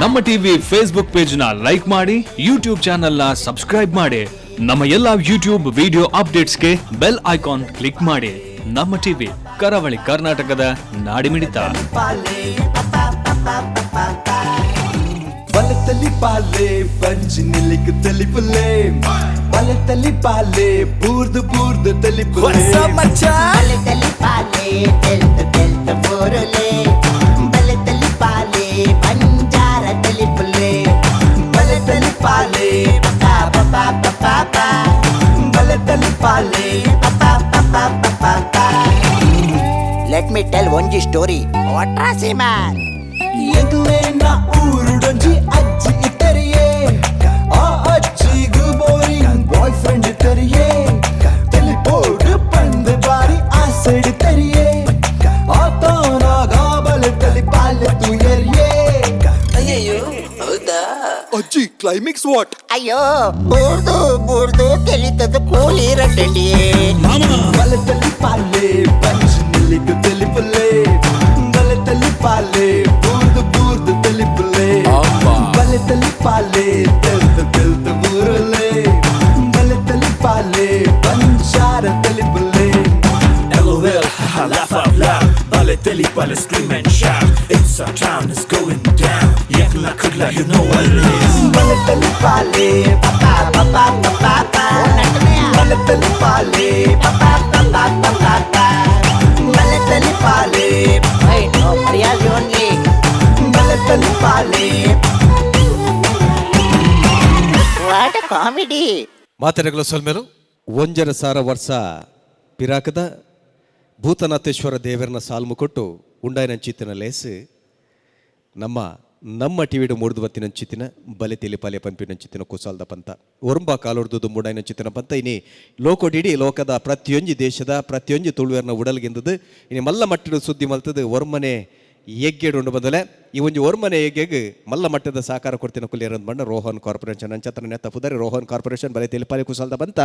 ನಮ್ಮ TV Facebook page ನ like ಮಾಡಿ, ಯೂಟ್ಯೂಬ್ ಚಾನೆಲ್ ನ ಸಬ್ಸ್ಕ್ರೈಬ್ ಮಾಡಿ. ನಮ್ಮ ಎಲ್ಲಾ ಯೂಟ್ಯೂಬ್ ವಿಡಿಯೋ ಅಪ್ಡೇಟ್ಸ್ಗೆ ಬೆಲ್ ಐಕಾನ್ ಕ್ಲಿಕ್ ಮಾಡಿ. ನಮ್ಮ ಟಿವಿ ಕರಾವಳಿ ಕರ್ನಾಟಕದ ನಾಡಿಮಿಡಿತ. ಬಲತಲಿ ಪಾಲೆ ಪಂಚಿನಿಲಿಕ್ ತಲಿಪುಲೆ, ಬಲತಲಿ ಪಾಲೆ ಬೂರ್ದು ಬೂರ್ದು ತಲಿಪುಲೆ, ಬಲತಲಿ ಪಾಲೆ ತೆಲ್ತ ತೆಲ್ತ ಬೋರಲೆ, ಬಲತಲಿ ಪಾಲೆ Banjara ತಲಿಪುಲೆ, ಬಲತಲಿ ಪಾಲೆ ಪಪಾ ಪಪಾ ಪಪಾ, ಬಲತಲಿ ಪಾಲೆ ಪಪಾ ಪಪಾ ಪಪಾ. Let me tell one story. What is it, man? ಎಂಗ್ಲೇ ನಾ ಊರುಡೊಂಜಿ ಅಜ್ಜಿ ಇತ್ತರಿಯೇ, ಆ ಅಜ್ಜಿಗೂ ಬೋರಿಂಗ್ ಬಾಯ್ ಫ್ರೆಂಡ್ ಇತ್ತರಿಯೇ, ತಲಿಪೋಡು ಪಂದ್ ಬಾರಿ ಆ ಸೈಡ್ ತರಿಯೇ, ಆತನಾಗ ಬಲತಲಿ ಪಾಲೆ ತುಯರಿಯೇ. ಅಯ್ಯಯ್ಯೋ, ಹೌದಾ? ಅಜ್ಜಿ ಕ್ಲೈಮ್ಯಾಕ್ಸ್ ವಾಟ್? ಅಯ್ಯೋ, ಬೂರ್ದು ಬೂರ್ದು ತೆಲಿತದ ಕೋಳಿ ರಟ್ಟಲಿಯೇ. ಬಲತಲಿ ಪಾಲೆ ಪಂಚಿನಿಲಿಕ್ ತಲಿಪುಲೆ, ಬಲತಲಿ ಪಾಲೆ ಬೂರ್ದು ಬೂರ್ದು ತಲಿಪುಲೆ, ಬಲತಲಿ ಪಾಲೆ ತೆಲ್ತ ತೆಲ್ತ ಬೂರಲೆ, ಬಲತಲಿ ಪಾಲೆ Banjara ತಲಿಪುಲೆ. LOL, haha, laugh out loud. Balotelli, Balo, scream and shout. It's our town, it's going down. Yakla kudla, you know what it is. ಬಲತಲಿ ಪಾಲೆ ಪಪಾ ಪಪಾ ಪಪಾ, ಬಲತಲಿ ಪಾಲೆ ಪಪಾ ಪಪಾ ಪಪಾ, ಬಲತಲಿ ಪಾಲೆ. Hey, no, Priyaz only. ಬಲತಲಿ ಪಾಲೆ. What a comedy. ಮಾತೆರೆಗಳು ಸೊಲ್ಮೆಲು ಒಂಜರ ಸಾರ ವರ್ಷ ಪಿರಾಕದ ಭೂತನಾಥೇಶ್ವರ ದೇವರನ್ನ ಸಾಲ್ಮು ಕೊಟ್ಟು ಉಂಡಾಯನಂಚಿತ್ತಿನ ಲೇಸು ನಮ್ಮ ಟಿವಿಡು ಮೂಡ್ದು ಬತ್ತಿನಂಚಿತ್ತಿನ ಬಲೆ ತೆಲಿಪಾಲೆ ಪಂಪಿನಂಚಿತ್ತಿನ ಕುಸಾಲ್ದ ಪಂತ ಒರಂಬ ಕಾಲೊಡ್ದು ಮೂಡಾಯನಂಚಿತ್ತಿನ ಪಂತ ಇನಿ ಲೋಕೋಡಿಡಿ ಲೋಕದ ಪ್ರತಿಯೊಂದು ದೇಶದ ಪ್ರತಿಯೊಂದು ತುಳುವೆರ್ನ ಉಡಲ್ಗೆಂದದು ಇನಿ ಮಲ್ಲ ಮಟ್ಟದ ಸುದ್ದಿ ಮಲ್ತದು ಒರ್ಮನೆ ಎಗ್ಗೇಡು ಉಂಡು ಬದಲೆ ಈ ಒಂದು ಒರ್ಮನೆ ಎಗ್ಗೆಗ್ ಮಲ್ಲ ಮಟ್ಟದ ಸಹಕಾರ ಕೊಡ್ತಿನ ಕುಲಿಯರಂದ್ ಬಂಡ ರೋಹನ್ ಕಾರ್ಪೊರೇಷನ್ ಅಂಚತ್ರ ನೆತ್ತ ಪುದರಿ ರೋಹನ್ ಕಾರ್ಪೊರೇಷನ್ ಬಲೆ ತೆಲಿಪಾಲೆ ಕುಸಾಲ್ದ ಬಂತ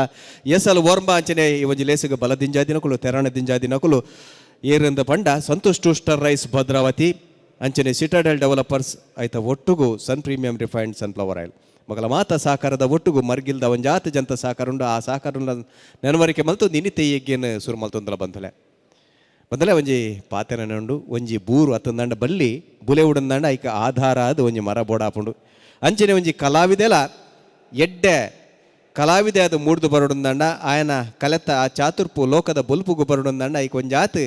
ಎಸಲ್ ವರ್ಮ ಅಂಚನೆ ಈ ಒಂದು ಲೇಸಿಗೆ ಬಲ ದಿಂಜಾದಿನಕುಲು ತೆರಾಣ ದಿಂಜಾದಿನಕುಲು ಏರಂದ ಬಂಡ ಸಂತೋಷ್ ಟೂಸ್ಟರ್ ರೈಸ್ ಭದ್ರಾವತಿ ಅಂಚನೆ ಸಿಟಾಡೆಲ್ ಡೆವಲಪರ್ಸ್ ಆಯ್ತ ಒಟ್ಟುಗು ಸನ್ ಪ್ರೀಮಿಯಂ ರಿಫೈನ್ಡ್ ಸನ್ಫ್ಲವರ್ ಆಯಿಲ್ ಮಗಳ ಮಾತ ಸಹಕಾರದ ಒಟ್ಟುಗು ಮರ್ಗಿಲ್ದ ಒಂಜಾತ ಜಂತ ಸಹಕಾರ ಉಂಡು ಆ ಸಹಕಾರ ನೆನವರಿಕೆ ಮಲ್ತು ನಿನಿತೆ ಎಗ್ಗೇನು ಸುರು ಮಲ್ತೊಂದಲ ಬಂದಲೆ ಒಂಜಿ ಪಾತೆನ ಉಂಡು ಒಂಜಿ ಬೂರು ಅತ್ತಂದಂಡ ಬಲ್ಲಿ ಬುಲೆ ಉಡಂದಂಡ ಐಕ ಆಧಾರ ಅದು ಒಂಜಿ ಮರ ಬೋಡಾಪುಂಡು ಅಂಚನೆ ಒಂಜಿ ಕಲಾವಿದೆಲ ಎಡ್ಡೆ ಕಲಾವಿದೆ ಅದು ಮೂಡ್ದು ಬರೋಡಂದಂಡ ಆಯನ ಕಲೆತ ಆ ಚಾತುರ್ಪು ಲೋಕದ ಬುಲ್ಪುಗು ಬರೋಡಂದಂಡ ಐಕ ಒಂಜಾತ್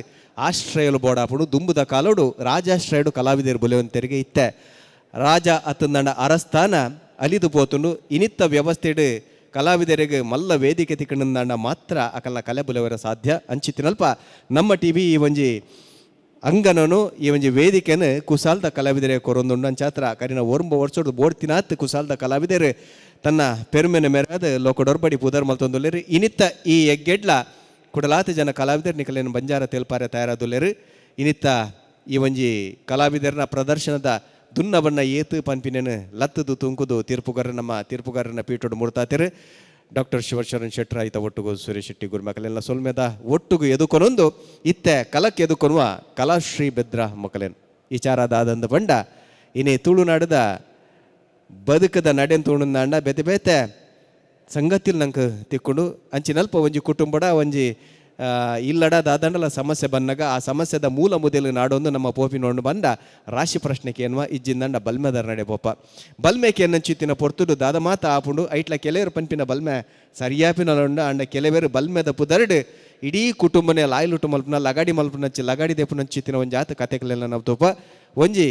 ಆಶ್ರಯಲು ಬೋಡಾಪುಡು ದುಂಬುದ ಕಾಲೋಡು ರಾಜಾಶ್ರಯಡು ಕಲಾವಿದರು ಬುಲೆವಂತರಿಗೆ ಇತ್ತೆ ರಾಜ ಅತ್ತಂದಂಡ ಅರಸ್ಥಾನ ಅಲಿದು ಪೋತುಂಡು ಇನಿತ್ತ ವ್ಯವಸ್ಥೆಡು ಕಲಾವಿದರಿಗೆ ಮಲ್ಲ ವೇದಿಕೆ ತಿಕ್ಕಂಡ ಮಾತ್ರ ಅಕಲ್ನ ಕಲೆ ಬುಲೆವರ ಸಾಧ್ಯ ಅಂಚಿತ್ತಿನಲ್ಪ ನಮ್ಮ ಟಿವಿ ಈ ಒಂಜಿ ಅಂಗನನು ಈ ಒಂಜಿ ವೇದಿಕೆನ ಕುಸಾಲ್ದ ಕಲಾವಿದರೆ ಕೊರೊಂದುಂಡು ಅಂಚಾತ್ರ ಕರಿನ ಒರ್ಂಬ ವರ್ಷೋಡು ಬೋಡ್ತಿನಾತ್ ಕುಸಾಲ್ದ ಕಲಾವಿದರು ತನ್ನ ಪೆರುಮೆನ ಮೆರಾದ ಲೋಕಡೊರ್ಬಡಿ ಪುದರ್ ಮಲ್ತೊಂದುಲ್ಲೇರು ಇನಿತ್ತ ಈ ಎಗ್ಗೆಡ್ಲ ಕುಡಲಾತ ಜನ ಕಲಾವಿದರು ನಿಕಲೇನು ಬಂಜಾರ ತೆಲ್ಪಾರೆ ತಯಾರಾದುಲ್ಲೇರು ಇನಿತ್ತ ಈ ಒಂಜಿ ಕಲಾವಿದರನ ಪ್ರದರ್ಶನದ ದುನ್ನ ಬಣ್ಣ ಏತು ಪನ್ಪಿನೇನು ಲತ್ತದು ತುಂಕುದು ನಮ್ಮ ತೀರ್ಪುಗಾರನ ಪೀಠೋಡು ಮುಡ್ತಾತಿರು ಡಾಕ್ಟರ್ ಶಿವಶರಣ್ ಶೆಟ್ರ ಆಯ್ತ ಒಟ್ಟುಗು ಸುರೇಶ್ ಶೆಟ್ಟಿ ಗುರುಮಕಲೆಲ್ಲ ಸೊಲ್ಮೆದ ಒಟ್ಟುಗು ಎದುಕೊನೊಂದು ಇತ್ತೆ ಕಲಕ್ಕೆ ಎದುಕೊನುವ ಕಲಾಶ್ರೀ ಬೆದ್ರ ಮಕಲೇನು ವಿಚಾರದಾದಂದ ಬಂಡ ಇನ್ನೇ ತುಳುನಾಡದ ಬದುಕದ ನಡೆನ್ ತುಳುನಾಡ ಬೇತೆ ಬೇತೆ ಸಂಗತಿಲ್ ನಂಗೆ ತಿಕ್ಕೊಂಡು ಅಂಚಿನಲ್ಪ ಒಂಜಿ ಕುಟುಂಬಡ ಒಂಜಿ ಇಲ್ಲಡ ದಾದಂಡಲ ಸಮಸ್ಯೆ ಬಂದಾಗ ಆ ಸಮಸ್ಯೆದ ಮೂಲ ಮುದಲು ನಾಡೊಂದು ನಮ್ಮ ಪೋಪಿ ನೋಡು ಬಂದ ರಾಶಿ ಪ್ರಶ್ನೆಗೆ ಎನ್ನುವ ಇಜ್ಜಿಂದಂಡ ಬಲ್ಮೆದರ ನಡೆ ಪೋಪ ಬಲ್ಮೆಕೆ ಎನ್ನಂಚಿತ್ತಿನ ಪೊರ್ತುಡು ದಾದ ಮಾತ ಆಪುಂಡು ಐಟ್ಲ ಕೆಲವರು ಪಂಪಿನ ಬಲ್ಮೆ ಸರಿಯಾಪಿನೊಂಡ ಅಂಡ ಕೆಲವರು ಬಲ್ಮೆದ ಪುದರ್ಡು ಇಡೀ ಕುಟುಂಬನೇ ಲಾಯ್ಲುಟು ಮಲ್ಪನ ಲಗಾಡಿ ಮಲ್ಪನಚ್ಚಿ ಲಗಾಡಿ ದೇಪುನಂಚಿತ್ತಿನ ಒಂಜಿ ಆತ ಕತೆಗಳೆಲ್ಲ ನಾವು ತೋಪ ಒಂಜಿ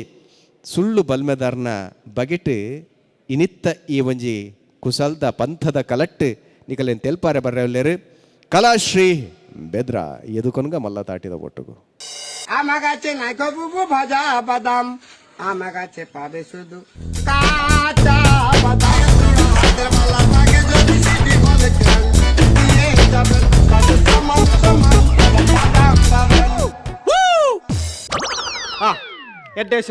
ಸುಳ್ಳು ಬಲ್ಮೆದಾರನ ಬಗೆಟ್ ಇನಿತ್ತ ಈ ಒಂಜಿ ಕುಸಲ್ದ ಪಂಥದ ಕಲಟ್ಟು ನಿಕಲೇನು ತೆಲ್ಪಾರೆ ಬರ್ರೆಲ್ಲೇರು ಕಲಾಶ್ರೀ ಬೆದ್ರ ಎದುಕೊನ್ಗ ಮಲ್ಲ ತಾಟಿದ ಒಟ್ಟುಗು আমাগাছে নাইকো বুবু ভাজা বাদাম আমাগাছে পাবে শুধু কাঁচা বাদাম হাতের মালা লাগে যদি সিটি বলে কেন দিয়ে যাবেন তাতে সমান সমান বাদাম পাবেন ಎಡ್ಡೇಶ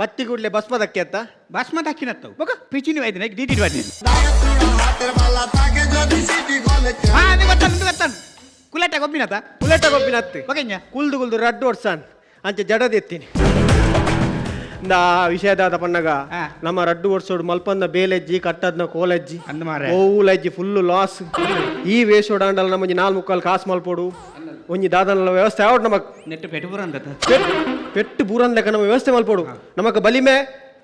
ಬತ್ತಿ ಕೂಡಲೇ ಭಸ್ಮದಕ್ಕೆ ಅಂತ ಭಸ್ಮದಕ್ಕಿನ ಮಗ ಪಿಚಿನಿ ವೈದ್ಯನ ಡಿಟಿ ವೈದ್ಯನ হাতের মালা থাকে যদি সিটি বলে কেন ಗೊತ್ತಾನು ಕುಲೆಟ ಗೊಬ್ಬಿನತ್ತ ಓಕೆಂಜ ಕುಲ್ದು ರಡ್ಡು ಒಡ್ಸಾನ್ ಅಂಚೆ ಜಡದೆತ್ತೀನಿ ವಿಷಯದಾದ ಪನ್ನಗ ಹಾ. ನಮ್ಮ ರಡ್ಡು ಓಡ್ಸೋಡು ಮಲ್ಪಂದ ಬೇಲೆಜ್ಜಿ ಕಟ್ಟದ್ನ ಕೋಲೆಜ್ಜಿ ಅಂದ ಮಾರೆ ಓಲಜ್ಜಿ ಫುಲ್ಲು ಲಾಸ್ ಈ ವೇಷೋಡ ಅಂಡಲ್ಲ ನಮ್ಮಂಜಿ 4 ಕಾಸು ಮಲ್ಪೋಡು ಒಂಜಿ ದಾದನ ವ್ಯವಸ್ಥೆ ಆವಡ್ ನಮಕ್ ನೆಟ್ಟು ಪೆಟುಪುರ ಅಂತ ಪೆಟ್ಟು ಬೂರನ್ ಲೆಕ್ಕ ನಮ್ಮ ವ್ಯವಸ್ಥೆ ಮಲ್ಪೋಡು ನಮಕ್ ಬಲಿಮೆ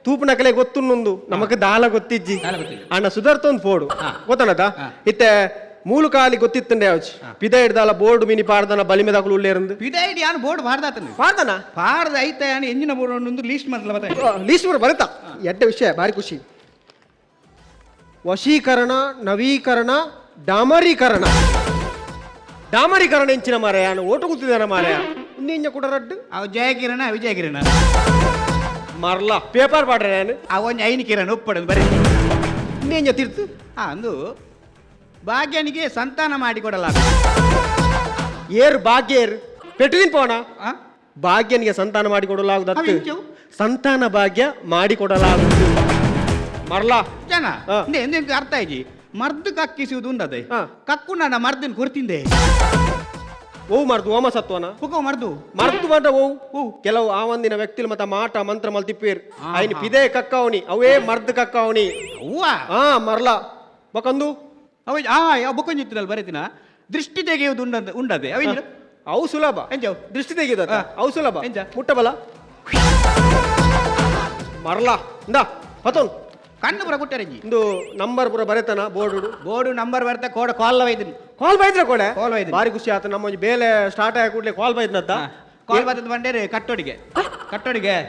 ತೂಪು ನಕಲೆ ಗೊತ್ತುನ್ನೊಂದು ನಮಕ್ ದಾಲ ಗೊತ್ತಿಜ್ಜಿ ಅಣ್ಣ ಸುಧಾರ್ತೊಂದು ಪೋಡು ಗೊತ್ತನದ ಇತ್ತೆ ಮೂಲು ಕಾಲಿ ಗೊತ್ತಿತ್ತಂಡೆ ಯಾವ್ಚಿ ಪಿದ ಹಿಡ್ದಲ್ಲ ಬೋರ್ಡ್ ಮಿನಿ ಪಾಡ್ದನ ಬಲಿಮೆ ದಾಖಲು ಉಳ್ಳೇರಂದು ಪಿದೈಡ್ ಯಾನು ಬೋರ್ಡ್ ಮಾಡ್ದಾತನ ಪಾಡ್ದನ ಪಾಡ್ದ ಐತೆ ಯಾನು ಎಂಜಿನ ಬೋರ್ಡ್ ಒಂದು ಲೀಸ್ಟ್ ಮಾಡಲ್ಲ ಮತ್ತೆ ಲೀಸ್ಟ್ ಬರುತ್ತಾ ಎಡ್ಡ ವಿಷಯ ಭಾರಿ ಖುಷಿ ವಶೀಕರಣ ನವೀಕರಣ ಡಾಮರೀಕರಣ ಎಂಚಿನ ಮಾರಾಯ ಓಟು ಕೂತಿದ್ದಾನ ಮಾರಾಯ ಇನ್ನೇಂಜ ಕೂಡ ರಡ್ಡು ಅವು ಜಯಕಿರಣ ವಿಜಯಕಿರಣ ಮರ್ಲ ಪೇಪರ್ ಪಾಡ್ರೆ ನಾನು ಅವೊಂದು ಐನು ಕಿರಣ ಒಪ್ಪಡದು ಬರೀ ಇನ್ನೇಂಜ ತಿರ್ತು ಅಂದು ಭಾಗ್ಯನಿಗೆ ಸಂತಾನ ಮಾಡಿಕೊಡಲ್ಲ ಏರು ಭಾಗ್ಯ ಏರು ಪೆಟ್ಟಿನ ಪೋಣ ಭಾಗ್ಯನಿಗೆ ಸಂತಾನ ಮಾಡಿಕೊಡಲಾಗುದತ್ತು ಅವಿಂಚು. ಸಂತಾನ ಭಾಗ್ಯ ಮಾಡಿಕೊಡಲಾಗುವುದು ಮರ್ಲ ಜನ ಹಾ. ಎಂದೆಂದು ಅರ್ಥ ಆಯ್ತು ಮರ್ದು ಕಕ್ಕಿಸುವುದು ಉಂಡದೆ ಹಾ. ಕಕ್ಕು ನನ್ನ ಮರ್ದನ್ ಕುರ್ತಿಂದೆ ಓ ಮರ್ದು ಓಮ ಸತ್ವನ ಪುಕೋ ಮರ್ದು ಮರ್ದು ಮಾಡ ಓ ಕೆಲವು ಆ ಒಂದಿನ ವ್ಯಕ್ತಿಲ್ ಮತ್ತ ಮಾಟ ಮಂತ್ರ ಮಲ್ತಿಪ್ಪೇರ್ ಐನ್ ಪಿದೆ ಕಕ್ಕವನಿ ಅವೇ ಮರ್ದು ಕಕ್ಕವನಿ ಅವ್ವ ಹಾ ಮರ್ಲ ಬಕಂದು ಅವ ಬುಕ್ಕೊಂಜಿತ್ತಿನಲ್ಲ ಬರೀತಿನ ದೃಷ್ಟಿ ತೆಗೆಯುವುದು ಉಂಡದೆ ಅವೇನು ಅವು ಸುಲಭ ಎಂಜವು ದೃಷ್ಟಿ ತೆಗೆದ ಹಾ. ಅವು ಸುಲಭ ಎಂಜ? ಮುಟ್ಟಬಲ ಮರ್ಲ ಇಂದ ಪತೋನ್ ಕಣ್ಣು ಪುರ ಕುಟ್ಟರಂಜಿ ಇಂದು ನಂಬರ್ ಪುರ ಬರೆತನ ಬೋರ್ಡು ಬೋರ್ಡು ನಂಬರ್ ಬರ್ತಾ ಕೋಡ ಕಾಲ್ ಒಯ್ದಿನಿ ಕಾಲ್ ಬೈದ್ರೆ ಕೊಡೆ ಕಾಲ್ ಒಯ್ದಿನಿ ಭಾರಿ ಖುಷಿ ಆತ ನಮ್ಮ ಬೇಲೆ ಸ್ಟಾರ್ಟ್ ಆಗಿ ಕೂಡಲೇ ಕಾಲ್ ಬೈದ್ನತ್ತ ಕಾಲ್ ಬರ್ತದ ಬಂಡೇರಿ ಕಟ್ಟೋಡಿಗೆ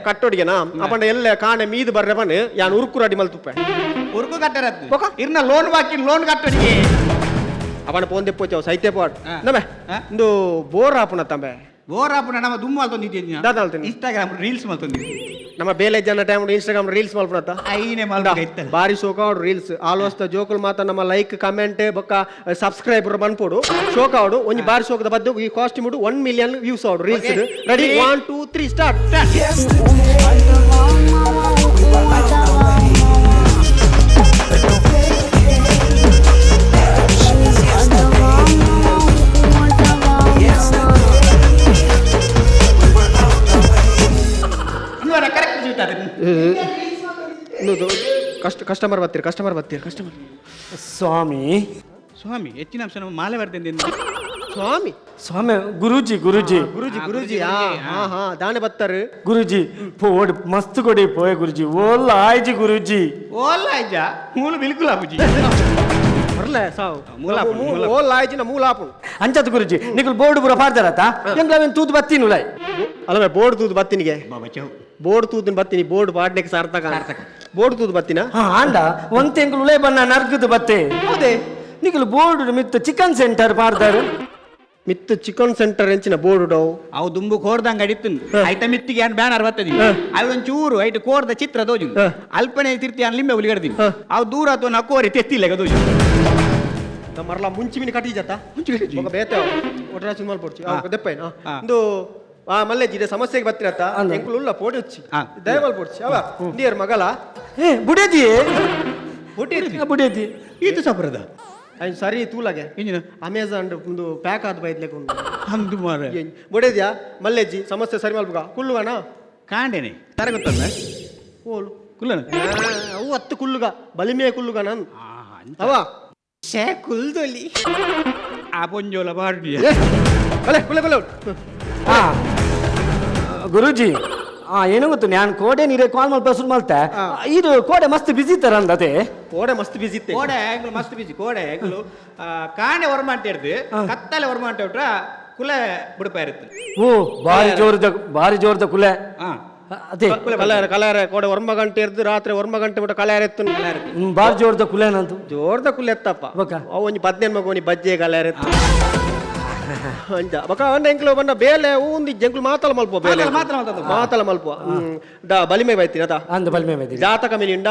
ಕಟ್ಟೋಡಿಗೆನಾ ಅಪಂಡ ಎಲ್ಲ ಕಾಣೆ ಮೀದು ಬರ್ರೆ ಬನ್ ಯಾನ್ ಉರುಕು ರಡಿ ಮಲ್ತುಪ್ಪೆ ಉರ್ಕು ಕಟ್ಟರದ್ದು ಇರ್ನ ಲೋನ್ ಬಾಕಿ ಲೋನ್ ಕಟ್ಟೋಡಿಗೆ ಅವನ ಪೋನ್ ತೆಪ್ಪೋಚವ ಸೈತೆ ಪಾಡ್ ಹಾ. ನಮೆ ಹಾ. ಇಂದು ಬೋರ್ ಆಪುನ ತಂಬೆ ಬೋರಾಪುನ ನಮ್ಮ ದುಮ್ಮ ಅಲ್ತೊಂದಿದ್ದೀನಿ ದಾದಾಲ್ತೀನಿ ಇನ್ಸ್ಟಾಗ್ರಾಮ್ ರೀಲ್ಸ್ ಮಲ್ತೊಂದಿದ್ದೀನಿ ನಮ್ಮ ಬೇಲೆ ಜನ ಟೈಮ್ ಇನ್ಸ್ಟಾಗ್ರಾಮ್ ರೀಲ್ಸ್ ಮಲ್ಪನತ್ತ ಐನೇ ಮಲ್ಕ ಇತ್ತಲ್ಲ ಬಾರಿ ಶೋಕಾವಡು ರೀಲ್ಸ್ ಆಲ್ವಸ್ತ ಜೋಕುಲ್ ಮಾತ ನಮ್ಮ ಲೈಕ್ ಕಮೆಂಟ್ ಬೊಕ್ಕ ಸಬ್ಸ್ಕ್ರೈಬರ್ ಬಂದ್ಪೋಡು ಶೋಕಾವಡು ಒಂಜಿ ಬಾರಿ ಶೋಕದ ಬದ್ದು ಈ ಕಾಸ್ಟ್ಯೂಮ್ 1 ಮಿಲಿಯನ್ ವ್ಯೂಸ್ ಆವಡು ರೀಲ್ಸ್ ರೆಡಿ 1 2 3 ಸ್ಟಾರ್ಟ್ ಇವರ ಕರೆಕ್ಟ್ ಜೀವಿತಾರೆ ಕಸ್ಟಮರ್ ಬರ್ತೀರಿ ಸ್ವಾಮಿ ಹೆಚ್ಚಿನ ಅಂಶ ನಮ್ಮ ಮಾಲೆ ಬರ್ತೇನೆ ಸ್ವಾಮಿ ಗುರೂಜಿ ಗುರುಜಿ ಹಾ ದಾನೆ ಬತ್ತಾರೆ ಗುರೂಜಿ ಪೋಡ್ ಮಸ್ತ್ ಕೊಡಿ ಪೋಯ್ ಗುರೂಜಿ ಓಲ್ಲ ಆಯ್ಜಿ ಗುರೂಜಿ ಓಲ್ಲ ಇಜ್ಜ ಮೂಲ ಬಿಲ್ಕುಲ್ ಆಪುಜಿ ಬರ್ಲೆ ಸಾವು ಮೂಲಾಪುಣ, ಮೂಲಾಪುಣ. ಓ ಲಾಯ್ಜಿನ ಮೂಲಾಪುಣ ಅಂಚತ್ ಗುರೂಜಿ ನಿಕಲ್ ಬೋರ್ಡ್ ಪುರ ಪಾಡ್ದಾರತ ಎಂಗ್ಲವೆನ್ ತೂತ್ ಬತ್ತೀನಿ ಉಲೈ ಅಲ್ಲವೇ ಬೋರ್ಡ್ ತೂದು ಬತ್ತಿನಿಗೆ ಬಾಬಾ ಚೌ ಬೋರ್ಡ್ ತೂದಿನ ಬತ್ತೀನಿ ಬೋರ್ಡ್ ಪಾಡ್ಲಿಕ್ಕೆ ಸಾರ್ಥಕ ಬೋರ್ಡ್ ತೂದು ಬತ್ತಿನ ಹಾ ಆಂಡ ಒಂತೆ ಎಂಗ್ಲ ಉಲೈ ಬಣ್ಣ ನರ್ಗದ ಬತ್ತೆ ಹೌದೇ ನಿಕಲ್ ಬೋರ್ಡ್ ಮಿತ್ತ ಚಿಕನ್ ಸೆಂಟರ್ ಪಾಡ್ದಾರು ಮಿತ್ತು ಚಿಕನ್ ಸೆಂಟರ್ ಎಂಚಿನ ಬೋರ್ಡ್ ಅವು ದುಂಬು ಕೋಡ್ದಂಗ ಅಡಿತ್ತು ಐಟ ಮಿತ್ತಿಗೆ ಏನು ಬ್ಯಾನರ್ ಬರ್ತದಿ ಅವು ಒಂಚೂರು ಐಟು ಕೋರ್ದ ಚಿತ್ರ ದೋಜು ಅಲ್ಪನೆ ತಿರ್ತಿ ಅನ್ ಲಿಂಬೆ ಉಲಿಗಡ್ದಿನಿ ಅವು ದೂರ ಅಥವಾ ನಕ್ಕೋರಿ ತೆತ್ತಿಲ್ಲ ದೋಜು ಮರಲ ಮುಂಚಿಮಿನ ಕಟಿಜತ್ತ ఒక ಬೇತೆ ಒಟ್ರಾ ಸಿನಿಮಾ ಪೋಡ್ಚಿ ದೆಪ್ಪೈನ ಇಂದು ಆ ಮಲ್ಲೆಜಿ ಇದೆ ಸಮಸ್ಯೆಗೆ ಬರ್ತಿರತ್ತ ಎಂಕುಲ್ಲ ಪೋಡಿ వచ్చి ದಯಮಲ್ ಪೋಡ್ಚಿ ಅವ ಇಂದಿಯರ್ ಮಗಲ ಏ ಬುಡೇದಿ ಬುಡೇದಿ ಇದು ಸಪರದ ಅಯ್ಯ ಸರಿ ತೂಲಗೆ ಇಂಜಿನ ಅಮೆಜಾನ್ ಒಂದು ಪ್ಯಾಕ್ ಆದ ಬೈದ್ಲೆಕ್ಕೆ ಉಂಟು ಹಂದು ಮಾರ ಬುಡೇದ್ಯಾ ಮಲ್ಲೆಜಿ ಸಮಸ್ಯೆ ಸರಿ ಮಲ್ಪಗ ಕುಲ್ಲುವನ ಕಾಂಡೇನೆ ತರ ಗೊತ್ತಲ್ಲ ಓಲು ಕುಲ್ಲನ ಅವು ಹತ್ತು ಕುಲ್ಲುಗ ಬಲಿಮೆ ಕುಲ್ಲುಗ ನಾನು ಅವ ಶೇ ಕುಲ್ದೊಲಿ ಆ ಪೊಂಜೋಲ ಬಾರ್ಡಿಯ ಬಲೆ ಬಲೆ ಬಲೆ ಹಾ ಗುರೂಜಿ ಏನು ಗೊತ್ತು ನಾನು ಕೋಡೆ ನೀರೇ ಕಾಲ್ ಮಲ್ಪ ಸುಲ್ ಮಲ್ತೆ ಇದು ಕೋಡೆ ಮಸ್ತ್ ಬಿಸಿ ತರ ಅಂದತೆ ಕೋಡೆ ಮಸ್ತ್ ಬಿಸಿ ಇತ್ತೆ ಕೋಡೆ ಎಂಗ್ಲು ಮಸ್ತ್ ಬಿಜಿ ಕೋಡೆ ಎಂಗ್ಲು ಕಾಂಡೆ ವರ್ಮ ಅಂತ ಹಿಡ್ದು ಕತ್ತಲೆ ವರ್ಮ ಅಂತ ಹೊಟ್ರ ಕುಲೆ ಬುಡಪ ಇರುತ್ತೆ ಓ ಬಾರಿ ಜೋರ್ದ ಕುಲೆ ಅದೇ ಕಲಾರ ಕೋಡೆ 1 ಗಂಟೆ ಇರ್ದು ರಾತ್ರಿ 1 ಗಂಟೆ ಬಿಟ್ಟು ಕಲಾರ ಎತ್ತು ಬಾರಿ ಜೋರ್ದ ಕುಲೆ ನಂತು ಜೋರ್ದ ಕುಲ್ ಎತ್ತಪ್ಪ ಅವು ಒಂಜಿ 15 ಮಗ ಒಂಜಿ ಬಜ್ಜೆ ಕಲಾರ ಎತ್ತು ಅಂಜ ಬಕ ಅಂಡ ಎಂಕ್ಲು ಬಂಡ ಬೇಲೆ ಒಂದಿ ಜಂಕ್ಲು ಮಾತಲ ಮಲ್ಪ ಬೇಲೆ ಮಾತಲ ಮಲ್ಪ ಬಲಿಮೆ ಬೈತೀನಿ ಅದ ಅಂದ ಬಲ್ಮೆ ಬೈದಿ ಜಾತಕ ಮೇಲೆ ಇಂಡ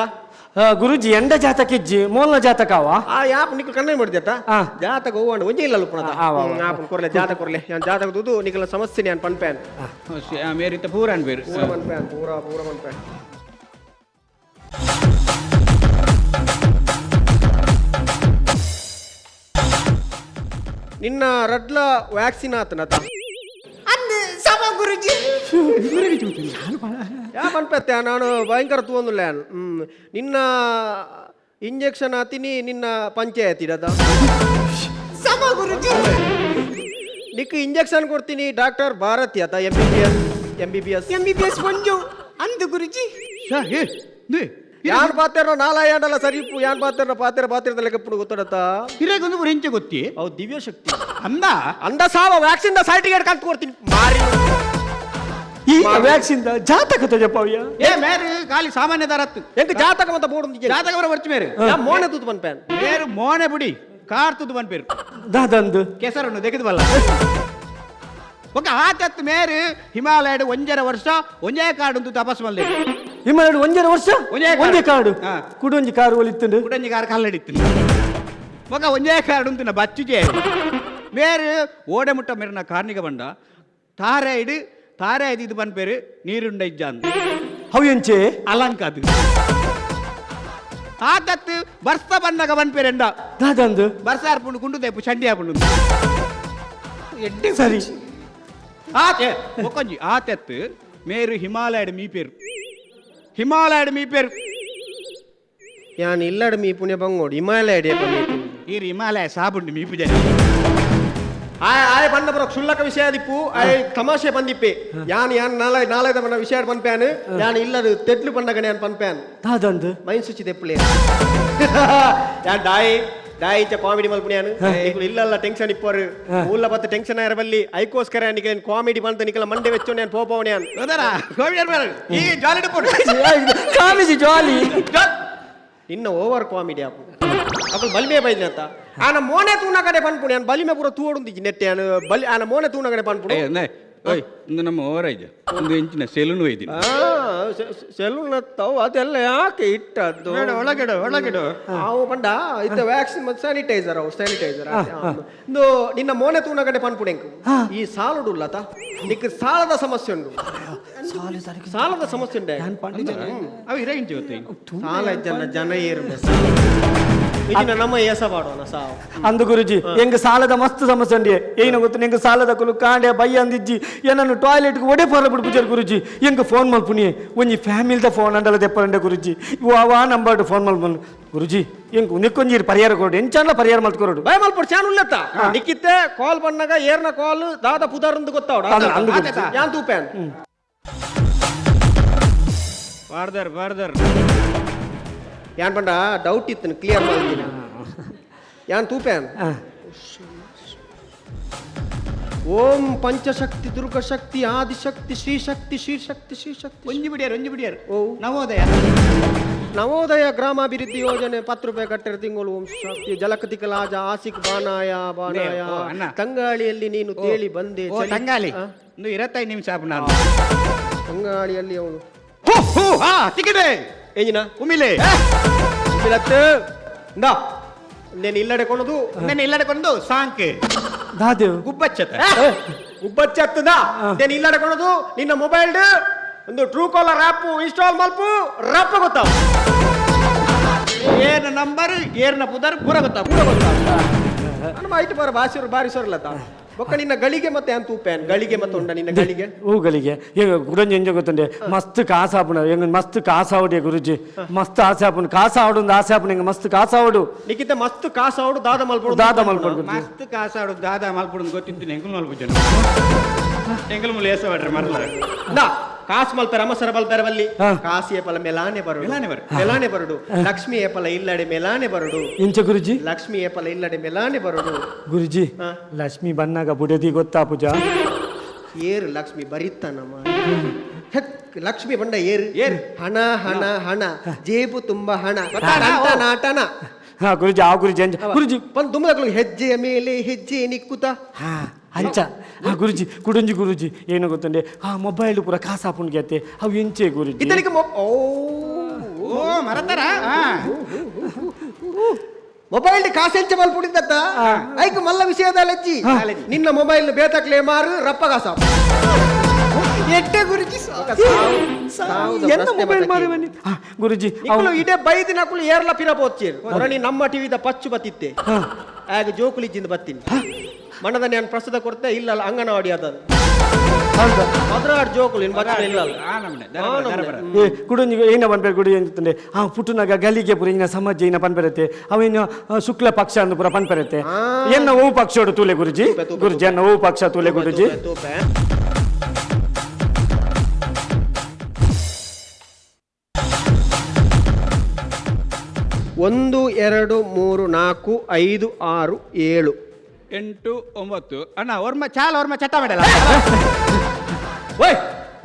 ಗುರುಜಿ ಎಂಡ ಜಾತಕಿಜ್ಜಿ ಮೂಲ ಜಾತಕವ ಆ ಯಾಪ್ ನಿಕ್ಲು ಕಣ್ಣೆ ಮಾಡಿದ್ಯತ್ತ ಜಾತಕ ಹೋಗಂಡ ಒಂಜಿ ಇಲ್ಲ ಲುಪುಣದ ಆಪನ್ ಕೊರ್ಲೆ ಜಾತಕ ಕೊರ್ಲೆ ಯಾನ್ ಜಾತಕ ದೂದು ನಿಕ್ಲ ಸಮಸ್ಯೆ ಯಾನ್ ಪನ್ಪೇನ್ ಮೇರಿತ ಪೂರನ್ ಬೇರು ಪೂರ ಪನ್ಪೇನ್ ಪೂರ ಪನ್ಪೇನ್ ನಿನ್ನ ರಡ್ಲ ವ್ಯಾಕ್ಸಿನ್ ಆತನತ ಅಂದ್ ಸಮ ಗುರುಜಿ ಯಾ ಪನ್ಪತ್ತೆ ನಾನು ಭಯಂಕರ ತೂವೊಂದುಲ್ಲ ನಿನ್ನ ಇಂಜೆಕ್ಷನ್ ಆತಿನಿ ನಿನ್ನ ಪಂಚಾಯತ್ ಇಡದ ಸಮ ಗುರುಜಿ ನಿಕ್ ಇಂಜೆಕ್ಷನ್ ಕೊಡ್ತೀನಿ ಡಾಕ್ಟರ್ ಭಾರತಿ ಆತ MBBS ಮಂಜು ಅಂದು ಗುರುಜಿ ಯಾನ್ ಪಾತ್ರ ನಾಲಾಯಂಡಲ್ಲ ಸರಿಪು ಯಾನ್ ಪಾತ್ರ ಲೆಕ್ಕಪ್ಪು ಗೊತ್ತಡತ್ತ ಹಿರೇಗೊಂದು ಹೆಂಚೆ ಗೊತ್ತಿ ಅವು ದಿವ್ಯ ಶಕ್ತಿ ಅಂದ ಸಾವ ವ್ಯಾಕ್ಸಿನ್ ಸರ್ಟಿಫಿಕೇಟ್ ಕಲ್ತು ಕೊಡ್ತೀನಿ ಮಾರಿ ಈ ವ್ಯಾಕ್ಸಿನ್ ಜಾತಕ ತಜಪ್ಪವ್ಯ ಏ ಮೇರು ಖಾಲಿ ಸಾಮಾನ್ಯ ದಾರತ್ತು ಎಂಕ ಜಾತಕ ಮತ ಬೋರ್ಡ್ ಜಾತಕ ಬರ ಬರ್ಚಿ ಮೇರು ಮೋನೆ ತೂತು ಪನ್ಪೇನ್ ಮೇರು ಮೋನೆ ಬಿಡಿ ಕಾರ್ ತುದು ಬನ್ಪೇರು ದಾದಂದು ಕೆಸರನ್ನು ತೆಗೆದು ಬಲ್ಲ ఒక ఆతత్ మేరు హిమాలయడు 1.5 ವರ್ಷ ಒಂಜೇ ಕಾಡು ಒಂದು ತಪಸ್ ಮಲ್ಲೆ ಹಿಮಾಲಯಡು 1.5 ವರ್ಷ ಒಂದೇ ಕಾಡು ಹಾ. ಕುಡೊಂಜಿ ಕಾರು ಒಲಿತ್ತುಂಡು ಕುಡಂಜಿ ಕಾರ್ ಕಲ್ಲಡಿತ್ತು ఒక ಒಂಜೇ ಕಾಡು ಅಂತ ಬಚ್ಚುಜೆ ಮೇರು ಓಡೆ ಮುಟ್ಟ ಮೇರಿನ ಕಾರ್ನಿಗ ಬಂಡ ತಾರಾಯ್ದು ಇದು ಬನ್ಪೇರು ನೀರುಂಡ ಇಜ್ಜ ಅಂತ ಅವು ಎಂಚೆ ಅಲಂಕಾದು ಆತತ್ ಬರ್ಸ ಬಣ್ಣಗ ಬನ್ಪೇರೆಂಡ ದಾದಂದು ಬರ್ಸ ಆರ್ಪುಂಡು ಕುಂಡು ದೇಪು ಚಂಡಿ ಆಪುಂಡು ಎಡ್ಡೆ ಸರಿ ಆತೆ ಒಕೊಂಜಿ ಆತೆತ್ ಮೇರು ಹಿಮಾಲಯಡ್ ಮೀ ಪೇರು ಯಾನ್ ಇಲ್ಲಡ ಮೀ ಪುಣ್ಯ ಬಂಗೋಡು ಹಿಮಾಲಯ ಈರು ಹಿಮಾಲಯ ಸಾಬುಂಡು ಮೀಪು ಜನ ಆಯ್ ಬಂದ ಬರೋ ಕ್ಷುಲ್ಲಕ ವಿಷಯ ದಿಪ್ಪು ಆಯ್ ತಮಾಷೆ ಬಂದಿಪ್ಪೆ ಯಾನ್ ನಾಳೆ ಬಣ್ಣ ವಿಷಯ ಪನ್ಪ್ಯಾನ್ ಯಾನ್ ಇಲ್ಲದ ತೆಟ್ಲು ಬಂಡಗಣೆ ಯಾನ್ ಪನ್ಪ್ಯಾನ್ ದಾದಂದು ಮೈನ್ ಸುಚ್ಚಿ ತೆಪ್ಪಲೆ ಯಾನ್ ಡಾಯಿ ಇಚ್ಚ ಕಾಮಿಡಿ ಮಲ್ಪುಣ್ಯಾನು ಇಲ್ಲಲ್ಲ ಟೆನ್ಷನ್ ಇಪ್ಪರು ಊಲ್ಲ ಬತ್ತ ಟೆನ್ಷನ್ ಇರಬಲ್ಲಿ ಐಕೋಸ್ಕರ ನಿಕ ಕಾಮಿಡಿ ಬಂತ ನಿಕಲ ಮಂಡೆ ವೆಚ್ಚು ನಾನು ಪೋಪವಣ್ಯಾನ್ ಈಗ ಜಾಲಿ ಕಾಮಿಸಿ ಜಾಲಿ ಇನ್ನ ಓವರ್ ಕಾಮಿಡಿ ಆಪು ಅಪ್ಪು ಬಲಿಮೆ ಬೈದ್ನ ಅಂತ ಆನ ಮೋನೆ ತೂನ ಕಡೆ ಪನ್ಪುಣಿ ಆನ್ ಬಲಿಮೆ ಪೂರ ತೂಡುಂದಿ ನೆಟ್ಟೆ ಆನ ಮೋನೆ ತೂನ ಕಡೆ ಪನ್ಪುಣಿ ಓಯ್ ಇಂದು ನಮ್ಮ ಓರೈಜ ಒಂದು ಇಂಚಿನ ಸೆಲೂನ್ ಒಯ್ದಿನಿ ಸೆಲೂನ್ ತಾವು ಅದೆಲ್ಲ ಯಾಕೆ ಇಟ್ಟದ್ದು ಒಳಗಿಡು ಅವು ಪಂಡ ಇದ್ದ ವ್ಯಾಕ್ಸಿನ್ ಮತ್ತು ಸ್ಯಾನಿಟೈಸರ್ ಇಂದು ನಿನ್ನ ಮೋನೆ ತೂನ ಕಡೆ ಪನ್ಪುಣೆಂಕು ಈ ಸಾಲುಡುಲ್ಲತ ನಿಕ್ ಸಾಲದ ಸಮಸ್ಯೆ ಉಂಡು ಸಾಲದ ಸಮಸ್ಯೆ ಉಂಡೆ ಅವು ಹಿರೇಂಚಿ ಗೊತ್ತಿ ಸಾಲ ಜನ ಏರು ನಮ್ಮ ಏಸ ಮಾಡೋಣ ಸಾವು ಅಂದು ಗುರುಜಿ ಎಂಗ ಸಾಲದ ಮಸ್ತ್ ಸಮಸ್ಯೆ ಉಂಡೆ ಏನು ಗೊತ್ತು ನಿಂಗೆ ಸಾಲದ ಕುಲು ಕಾಂಡೆ ಬಯ್ಯ ಅಂದಿಜ್ಜಿ ಏನನ್ನು ಟಾಯ್ಲೆಟ್ಗೆ ಒಡೆ ಪರ ಬಿಡ್ಬುಜರ್ ಗುರುಜಿ ಎಂಗ ಫೋನ್ ಮಲ್ಪುನಿ ಒಂಜಿ ಫ್ಯಾಮಿಲಿದ ಫೋನ್ ಅಂಡಲ ತೆಪ್ಪರಂಡೆ ಗುರುಜಿ ವಾ ನಂಬರ್ ಫೋನ್ ಮಲ್ಪನು ಗುರುಜಿ ಎಂಗ್ ನಿಕ್ಕೊಂಜಿ ಪರಿಹಾರ ಕೊಡು ಎಂಚಾನ್ಲ ಪರಿಹಾರ ಮಲ್ತ್ಕೊರೋಡು ಭಯ ಮಲ್ಪಡು ಚಾನ್ ಉಲ್ಲತ್ತ ನಿಕ್ಕಿತ್ತೆ ಕಾಲ್ ಬಂದಾಗ ಏರ್ನ ಕಾಲ್ ದಾದ ಪುದಾರಂದು ಗೊತ್ತಾವಡ ಯಾನ್ ತೂಪ್ಯಾನ್ ಬಾರ್ದರ್ ಯಾನ್ ಪಂಡ ಡೌಟ್ ಇತ್ತು ಕ್ಲಿಯರ್ ಮಾಡ್ತೀನಿ ಯಾನ್ ತೂಪ್ಯಾನ್ ಓಂ ಪಂಚಶಕ್ತಿ ದುರ್ಗಶಕ್ತಿ ಆದಿಶಕ್ತಿ ಶ್ರೀಶಕ್ತಿ ಒಂಜಿ ಬಿಡಿಯಾರು ಓ ನವೋದಯ ಗ್ರಾಮಾಭಿವೃದ್ಧಿ ಯೋಜನೆ 10 ರೂಪಾಯಿ ಕಟ್ಟರೆ ತಿಂಗಳು ಓಂ ಶಕ್ತಿ ಜಲಕತಿಕ ಲಾಜ ಆಸಿಕ್ ಬಾನಾಯ ಅಣ್ಣ. ತಂಗಾಳಿಯಲ್ಲಿ ನೀನು ತೇಲಿ ಬಂದೆ ತಂಗಾಳಿ ಒಂದು 25 ನಿಮಿಷ ತಂಗಾಳಿಯಲ್ಲಿ ಅವನು ಟಿಕೆಟ್ ಏನಿನ ಉಮಿಲೆ నేను ఇల్లడే కొనదు నేను ఇల్లడే కొనదు సాంక్ ದಾದೇವ್ ಗುಬ್ಬಚ್ಚತ ಗುಬ್ಬಚ್ಚತ್ತದ నేను ఇల్లడే కొనదు ನಿನ್ನ ಮೊಬೈಲ್ ಒಂದು ಟ್ರೂ ಕಾಲರ್ ಆಪ್ ಇನ್ಸ್ಟಾಲ್ ಮಲ್ಪು ರಪ್ಪ ಗೊತ್ತಾವ ಏನ ನಂಬರ್ ಏರ್ನ ಪುದರ್ ಪೂರ ಗೊತ್ತಾವ ನಮ್ಮ ಐಟ್ ಬರ ಬಾರಿ ಸೊರ್ಲತ್ತ ಬೊಕ್ಕ ನಿನ್ನ ಗಳಿಗೆ ಮತ್ತೆ ಅಂತ ತೂಪ್ಯಾನ್ ಗಳಿಗೆ ಮತ್ತೆ ಉಂಡ ನಿನ್ನ ಗಳಿಗೆ ಹೂಗಳಿಗೆ ಈಗ ಗುರಂಜಿ ಎಂಜ ಗೊತ್ತುಂಡೆ ಮಸ್ತ್ ಕಾಸಾಪುಣ ಎಂಗ ಮಸ್ತ್ ಕಾಸಾವಡೆ ಗುರುಜಿ ಮಸ್ತ್ ಆಸೆ ಆಪುಣ ಕಾಸಾವಡು ಆಸೆ ಆಪುಣ ಎಂಗ ಮಸ್ತ್ ಕಾಸಾವಡು ನಿಕ್ಕಿತ ಮಸ್ತ್ ಕಾಸಾವಡು ದಾದ ಮಲ್ಪಡು ಮಸ್ತ್ ಕಾಸಾಡು ದಾದ ಮಲ್ಪುಡು ಗೊತ್ತಿತ್ತು ಎಂಕಲ್ ಮಲ್ಪುಜನ ಎಂಕಲ್ ಮುಲ ಏಸವಾಡ್ರೆ ಮರ್ಲ ಕಾಸು ಮಲ್ಪೆರ ಅಮಸರ ಬಲ್ಪೆರ ಬಲ್ಲಿ ಕಾಸಿ ಏಪಲ ಮೆಲಾನೆ ಬರಡು ಲಕ್ಷ್ಮಿ ಏಪಲ ಇಲ್ಲಡೆ ಮೆಲಾನೆ ಬರಡು ಇಂಚ ಗುರುಜಿ ಲಕ್ಷ್ಮಿ ಏಪಲ ಇಲ್ಲಡೆ ಮೆಲಾನೆ ಬರಡು ಗುರುಜಿ ಲಕ್ಷ್ಮಿ ಬನ್ನಾಗ ಬುಡದಿ ಗೊತ್ತಾ ಪೂಜಾ ಏರು ಲಕ್ಷ್ಮಿ ಬರಿತಾನಮ್ಮ ಲಕ್ಷ್ಮಿ ಬಂಡ ಏರು ಹಣ ಜೇಬು ತುಂಬಾ ಹಣ ನಾಟನ ಹಾ ಗುರುಜಿ ಆ ಗುರುಜಿ ಅಂಜ ಗುರುಜಿ ತುಂಬ ಹೆಜ್ಜೆಯ ಮೇಲೆ ಹೆಜ್ಜೆ ನಿಕ್ಕುತ್ತ ಅಂಚ ಗುರುಜಿ ಕುಡುಂಜಿ ಗುರುಜಿ ಏನು ಗೊತ್ತಂಡೆ ಆ ಮೊಬೈಲ್ ಪೂರ ಕಾಸಾಪುಣ್ಗೆ ಅತ್ತೆ ಅವು ಎಂಚೆ ಗುರುಜಿ ಇದಕ್ಕೆ ಮರತರ ಮೊಬೈಲ್ ಕಾಸೆಂಚ ಮಲ್ಪುಡಿದತ್ತ ಐಕ್ ಮಲ್ಲ ವಿಷಯದಲ್ಲಜ್ಜಿ ನಿನ್ನ ಮೊಬೈಲ್ ಬೇತಕ್ಲೆ ಮಾರು ರಪ್ಪ ಕಾಸ ಎಟ್ಟೆ ಗುರುಜಿ ಎಂತ ಮೊಬೈಲ್ ಮಾರಿ ಬನ್ನಿ ಗುರುಜಿ ಇಡೇ ಬೈದಿನ ಕುಳು ಏರ್ಲ ಪಿರ ಬೋಚ್ಚೇರು ಹೊರಣಿ ನಮ್ಮ ಟಿವಿದ ಪಚ್ಚು ಬತ್ತಿತ್ತೆ ಆಗ ಜೋಕುಲಿಜ್ಜಿಂದ ಬತ್ತೀನಿ ಮಣ್ಣದ ನಾನು ಪ್ರಸ್ತುತ ಕೊಡ್ತೆ ಇಲ್ಲ ಅಂಗನವಾಡಿ ಅದ ಮದ್ರಾಡ್ ಜೋಕುಲು ಇನ್ ಬಚ್ಚ ಇಲ್ಲ ಏ ಕುಡೊಂಜಿ ಏನ ಪನ್ಪೆರ್ ಕುಡಿ ಎಂತಂದೆ ಆ ಪುಟ್ಟುನಾಗ ಗಲಿಗೆ ಪುರ ಇನ್ನ ಸಮಾಜ ಇನ್ನ ಪನ್ಪೆರತ್ತೆ ಅವೇನು ಶುಕ್ಲ ಪಕ್ಷ ಅಂದು ಪುರ ಪನ್ಪೆರತ್ತೆ ಎನ್ನ ಓ ಪಕ್ಷೋಡು ತೂಲೆ ಗುರುಜಿ ಗುರುಜಿ ಎನ್ನ ಓ ಪಕ್ಷ ತೂಲೆ ಗುರುಜಿ ತೂಪೆ 1 2 3 4 5 6 7 8 9 ಅಣ್ಣ ಓರ್ಮ ಚಾಲ ಓರ್ಮ ಚಟ್ಟ ಮಾಡಲ್ಲ ಓಯ್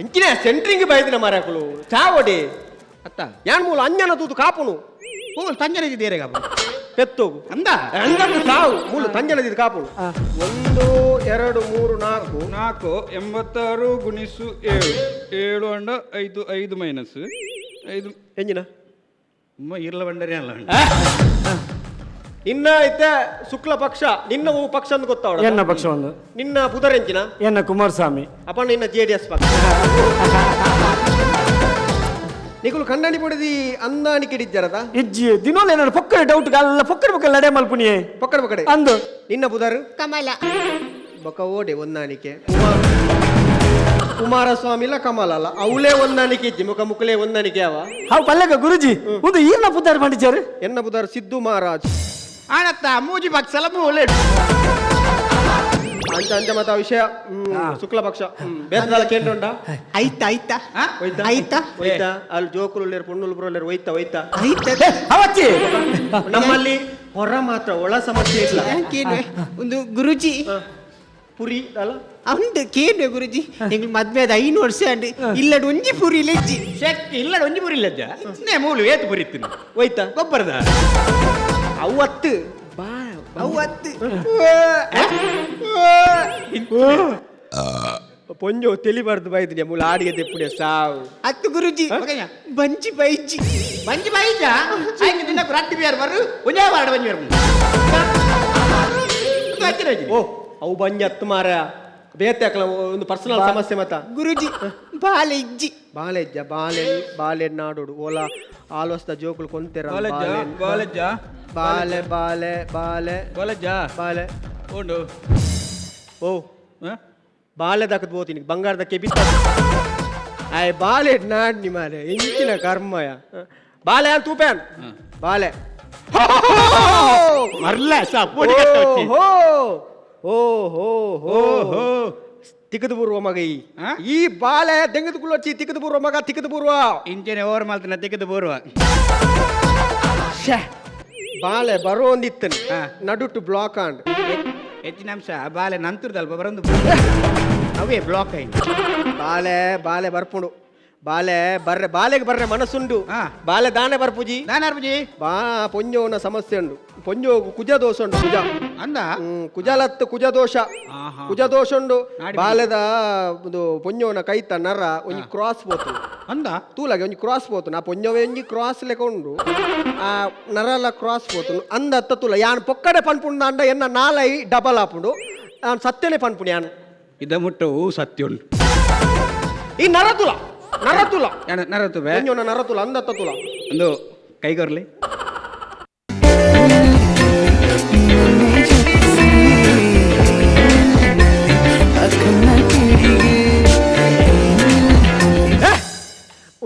ಇಂಕಿನ ಸೆಂಟ್ರಿಂಗ್ ಬೈದಿನ ಮಾರಾಕುಲು ಚಾವಡಿ ಅತ್ತ ಯಾನ್ ಮೂಲ ಅಂಜನ ತೂತು ಕಾಪುನು ಮೂಲ ತಂಜನ ದೇರೆಗ ಪೆತ್ತೋಗು ಅಂದ ಅಂಜನ ಚಾವು ಮೂಲ ತಂಜನ ದಿದ ಕಾಪುನು 1 2 3 4 4 86 ಗುಣಿಸು 7 7 ಅಂಡ 5 5 ಮೈನಸ್ 5 ಎಂಜಿನ ಇರ್ಲ ಬಂಡರಿ ಅಲ್ಲ ನಿನ್ನ ಇತ್ತೆ ಶುಕ್ಲ ಪಕ್ಷ ನಿನ್ನ ಹೂ ಪಕ್ಷ ಅಂತ ಗೊತ್ತಾವಡ ಎನ್ನ ಪಕ್ಷ ಒಂದು ನಿನ್ನ ಪುದರೆಂಚಿನ ಎನ್ನ ಕುಮಾರಸ್ವಾಮಿ ಅಪ್ಪ ನಿನ್ನ JDS ಪಕ್ಷ ನಿಕುಲು ಕಣ್ಣಾಡಿ ಪಡೆದಿ ಅಂದಾಣಿ ಕಿಡಿಜ್ಜರದ ಇಜ್ಜಿ ದಿನೋಲೆ ಏನಾರು ಪಕ್ಕಡೆ ಡೌಟ್ ಅಲ್ಲ ಪಕ್ಕಡ ಲಡೆ ಮಲ್ಪುನಿಯೇ ಪಕ್ಕಡೆ ಅಂದು ನಿನ್ನ ಪುದರ್ ಕಮಲ ಬೊಕ ಓಡೆ ಒಂದಾಣಿಕೆ ಕುಮಾರಸ್ವಾಮಿಲ ಕಮಲ ಅಲ್ಲ ಅವಳೇ ಒಂದಾಣಿಕೆ ಇಜ್ಜಿ ಮುಖ ಮುಕ್ಕಲೇ ಒಂದಾಣಿಕೆ ಅವ ಹಾವು ಪಲ್ಲಗ ಗುರುಜಿ ಒಂದು ಈರ್ನ ಪುತ್ತಾರ ಮಾಡಿಚಾರು ಎನ್ನ ಪುದರ್ ಸಿದ್ದು ಮಹಾರಾಜ್ ಆಣತ್ತ ಮೂಜಿ ಪಕ್ಷಲ ಮೂಲೆ ಅಂಚ ಅಂಚ ಮತ ವಿಷಯ ಶುಕ್ಲ ಪಕ್ಷ ಬೇಸದಾಲ ಕೇಂದ್ರ ಆಯ್ತಾ ಆಯ್ತಾ ಒಯ್ತಾ ಅಲ್ಲಿ ಜೋಕುಲು ಪುಣ್ಣುಲು ಬರೋಲ್ಲೇರು ಒಯ್ತಾ ಅವಚ್ಚಿ ನಮ್ಮಲ್ಲಿ ಹೊರ ಮಾತ್ರ ಒಳ ಸಮಸ್ಯೆ ಇಲ್ಲ ಯಾಕೇನು ಒಂದು ಗುರುಜಿ ಪುರಿ ಅಲ್ಲ ಅವಂದು ಕೇನು ಗುರುಜಿ ನಿಂಗೆ ಮದ್ವೆ ಆದ 5 ವರ್ಷ ಅಂಡಿ ಇಲ್ಲಡ್ ಒಂಜಿ ಪುರಿ ಲೆಜ್ಜಿ ಶಕ್ತಿ ಇಲ್ಲಡ ಒಂಜಿ ಪುರಿ ಇಲ್ಲಜ್ಜ ನೇ ಮೂಲು ಏತು ಪುರಿತ್ತಿನ ಒಯ್ತಾ ಗೊಬ್ಬರದ ಅವತ್ತು ಅವತ್ತು ಪೊಂಜೋ ತಿಳಿಬಾರ್ದು ಬೈದಿನಿ ಮೂಲ ಆಡಿಗೆ ತೆಪ್ಪುಡೆ ಸಾವು ಅತ್ತು ಗುರುಜಿ ಬಂಜಿ ಬೈಜಿ ಬಂಜಿ ಬೈಜ ಆಯ್ಕೆ ದಿನ ರಾತ್ರಿ ಬಿಯಾರ್ ಬರು ಒಂಜಾ ಬಾಡ ಬಂಜಿ ಬರು ಓ ಅವು ಬಂಜಿ ಹತ್ತು ಮಾರ ಬೇತೆ ಹಾಕಲ ಒಂದು ಪರ್ಸನಲ್ ಸಮಸ್ಯೆ ಮತ್ತ ಗುರುಜಿ ಬಾಲೆ ಇಜ್ಜಿ ಬಾಲೆಜ್ಜ ಬಾಲೆ ನಾಡೋಡು ಓಲಾ ಆಲೋಸ್ತ ಜೋಕುಲು ಕೊಂತೆರ ಬಾಲೆಜ್ಜ ಬಾಲೆ ಬಾಲೆ ಬಾಲೆ ಬಾಲೆಜ್ಜ ಬಾಲೆ ಉಂಡು ಓ ಬಾಲೆ ದಕ್ಕದ್ ಬೋತೀನಿ ಬಂಗಾರದ ಕೆಬಿತ್ತ ಆಯ್ ಬಾಲೆ ನಾಡ್ನಿ ಮಾರೆ ಇಂಚಿನ ಕರ್ಮಯ ಬಾಲೆ ಅಂತ ತೂಪ್ಯಾನ್ ಬಾಲೆ ಮರ್ಲ ಓಹೋ ತಿಕ್ಕದ ಪೂರ್ವ ಮಗ ಈ ಬಾಲೆ ತೆಗೆದು ಕುಳ್ಳೊಚ್ಚಿ ತಿಕ್ಕದ ಪೂರ್ವ ಮಗ ತಿಕ್ಕದ ಪೂರ್ವ ಇಂಚನೆ ಓವರ್ ಮಾಲ್ತನ ತೆಗೆದು ಬೋರುವ ಬಾಲೆ ಬರೋ ಒಂದಿತ್ತನು ನಡುಟ್ಟು ಬ್ಲಾಕ್ ಆಂಡ್ ಹೆಚ್ಚಿನ ಅಂಶ ಬಾಲೆ ನಂತರದಲ್ಪ ಬರಂದು ಅವೇ ಬ್ಲಾಕ್ ಆಯ್ತು ಬಾಲೆ ಬರ್ಪುಂಡು ಬಾಲೆಗೆ ಬರ್ರೆ ಮನಸ್ಸುಂಡು ಬಾಲೆ ದಾನೆ ಬರ್ಪುಜಿ ನಾನಾರ್ಪುಜಿ ಬಾ ಪೊಂಜೋನ ಸಮಸ್ಯೆ ಉಂಡು ಪೊಂಜೋ ಕುಜ ದೋಷ ಉಂಡು ಕುಜ ಅಂದ ಕುಜಲತ್ತು ಕುಜ ದೋಷ ಉಂಡು ಬಾಲೆದ ಒಂದು ಪೊಂಜೋನ ಕೈತ ನರ ಒಂಜಿ ಕ್ರಾಸ್ ಪೋತು ಅಂದ ತೂಲಗೆ ಒಂಜಿ ಕ್ರಾಸ್ ಪೋತು ನಾ ಪೊಂಜವೇ ಒಂಜಿ ಕ್ರಾಸ್ ಲೆಕ್ಕ ಉಂಡು ಆ ನರಲ ಕ್ರಾಸ್ ಪೋತು ಅಂದ ಅತ್ತ ತುಲ ಯಾನ್ ಪೊಕ್ಕಡೆ ಪನ್ಪುಂಡ ಅಂಡ ಎನ್ನ ನಾಲೈ ಡಬಲ್ ಆಪುಂಡು ನಾನು ಸತ್ಯನೇ ಪನ್ಪುಣಿ ಯಾನು ಇದ ಮುಟ್ಟವು ಸತ್ಯ ಉಂಟು ಈ ನರತುಲ ನರತುವೆ ನರತುಲ ಅಂದತ್ತ ತುಲ ಒಂದು ಕೈಗೊರ್ಲಿ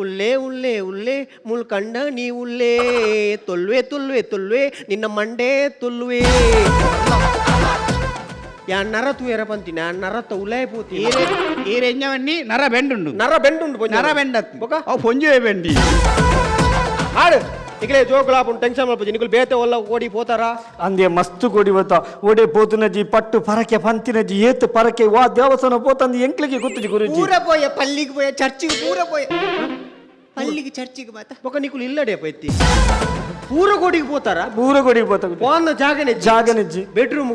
ಉಲ್ಲೇ ಉಲ್ಲೇ ಉಲ್ಲೇ ಮುಳ್ಕಂಡ ನೀ ಉಲ್ಲೇ ತೊಲ್ವೆ ನಿನ್ನ ಮಂಡೆ ತುಲ್ವೆ ಯಾನ್ ನರ ತೂಯರ ಪಂತಿನ ನರ ಉಲಾಯ್ ಪೋತಿ ಈರೆಂಜವನ್ನಿ ನರ ಬೆಂಡುಂಡು ನರ ಬೆಂಡುಂಡು ನರ ಬೆಂಡತ್ತು ಅವು ಪೊಂಜುವೆ ಬೆಂಡಿ ಹಾಡು ನಿಕಲೇ ಜೋಗುಲಾಪುಂಡು ಟೆನ್ಷನ್ ಮಲ್ಪಜಿ ನಿಕುಲು ಬೇತೆ ಒಲ್ಲ ಓಡಿ ಪೋತಾರ ಅಂದೆ ಮಸ್ತ್ ಕೊಡಿ ಬತ್ತ ಓಡೆ ಪೋತುನಜಿ ಪಟ್ಟು ಪರಕೆ ಪಂತಿನಜಿ ಏತು ಪರಕೆ ವಾ ದೇವಸ್ಥಾನ ಪೋತಂದು ಎಂಕ್ಲಿಗೆ ಗೊತ್ತಜಿ ಗುರುಜಿ ಪೂರ ಪೋಯ ಪಲ್ಲಿಗೆ ಪೋಯ ಚರ್ಚಿಗೆ ಪೂರ ಪೋಯ ಪಲ್ಲಿಗೆ ಚರ್ಚಿಗೆ ಮಾತ ಬೊಕ ನಿಕುಲು ಇಲ್ಲಡೆ ಪೈತಿ ಪೂರ ಗೋಡಿಗೆ ಪೋತಾರ ಪೂರ ಕೊಡಿ ಪೋತ ಪೋನ್ನ ಜಾಗನೆಜ್ಜಿ ಬೆಡ್ರೂಮ್